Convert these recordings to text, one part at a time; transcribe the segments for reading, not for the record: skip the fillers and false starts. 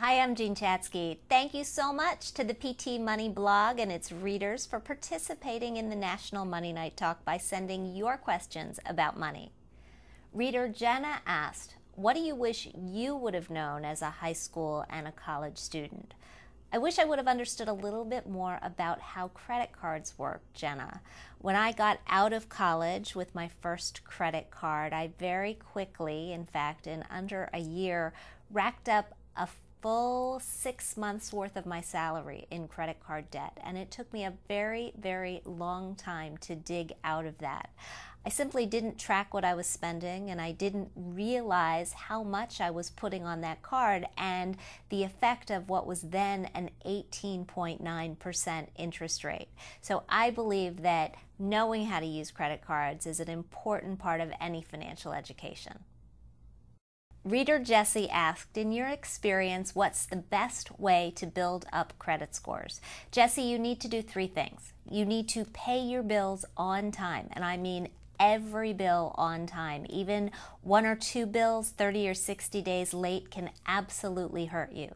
Hi, I'm Jean Chatzky. Thank you so much to the PT Money blog and its readers for participating in the National Money Night Talk by sending your questions about money. Reader Jenna asked, what do you wish you would have known as a high school and a college student? I wish I would have understood a little bit more about how credit cards work, Jenna. When I got out of college with my first credit card, I very quickly, in fact, in under a year, racked up a full 6 months worth of my salary in credit card debt, and it took me a very, very long time to dig out of that. I simply didn't track what I was spending, and I didn't realize how much I was putting on that card and the effect of what was then an 18.9% interest rate. So I believe that knowing how to use credit cards is an important part of any financial education. Reader Jesse asked, in your experience, what's the best way to build up credit scores? Jesse, you need to do 3 things. You need to pay your bills on time, and I mean every bill on time. Even 1 or 2 bills 30 or 60 days late can absolutely hurt you.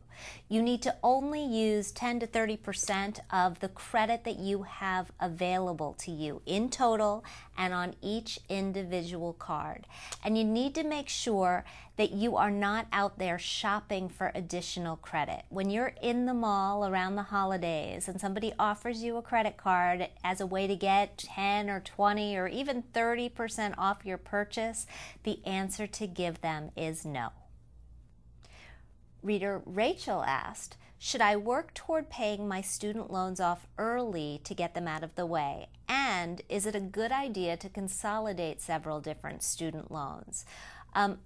You need to only use 10 to 30% of the credit that you have available to you in total and on each individual card. And you need to make sure that you are not out there shopping for additional credit. When you're in the mall around the holidays and somebody offers you a credit card as a way to get 10 or 20 or even 30% off your purchase, the answer to give them is no. Reader Rachel asked, should I work toward paying my student loans off early to get them out of the way? And is it a good idea to consolidate several different student loans?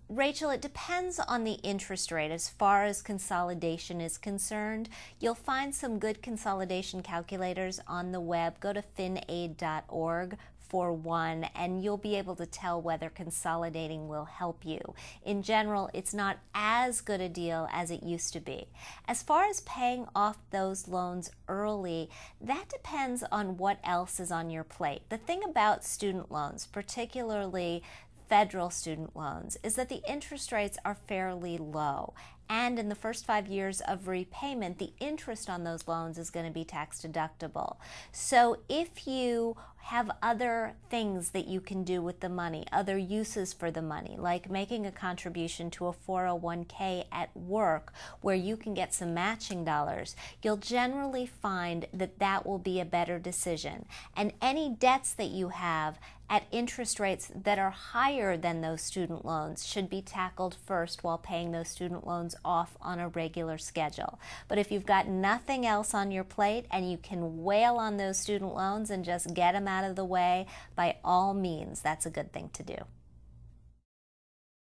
Rachel, it depends on the interest rate as far as consolidation is concerned. You'll find some good consolidation calculators on the web. Go to finaid.org for one, and you'll be able to tell whether consolidating will help you. In general, it's not as good a deal as it used to be. As far as paying off those loans early, that depends on what else is on your plate. The thing about student loans, particularly federal student loans, is that the interest rates are fairly low. And in the first 5 years of repayment, the interest on those loans is going to be tax deductible. So if you have other things that you can do with the money, other uses for the money, like making a contribution to a 401k at work where you can get some matching dollars, you'll generally find that that will be a better decision. And any debts that you have at interest rates that are higher than those student loans should be tackled first while paying those student loans off on a regular schedule. But if you've got nothing else on your plate and you can wail on those student loans and just get them out of the way, by all means, that's a good thing to do.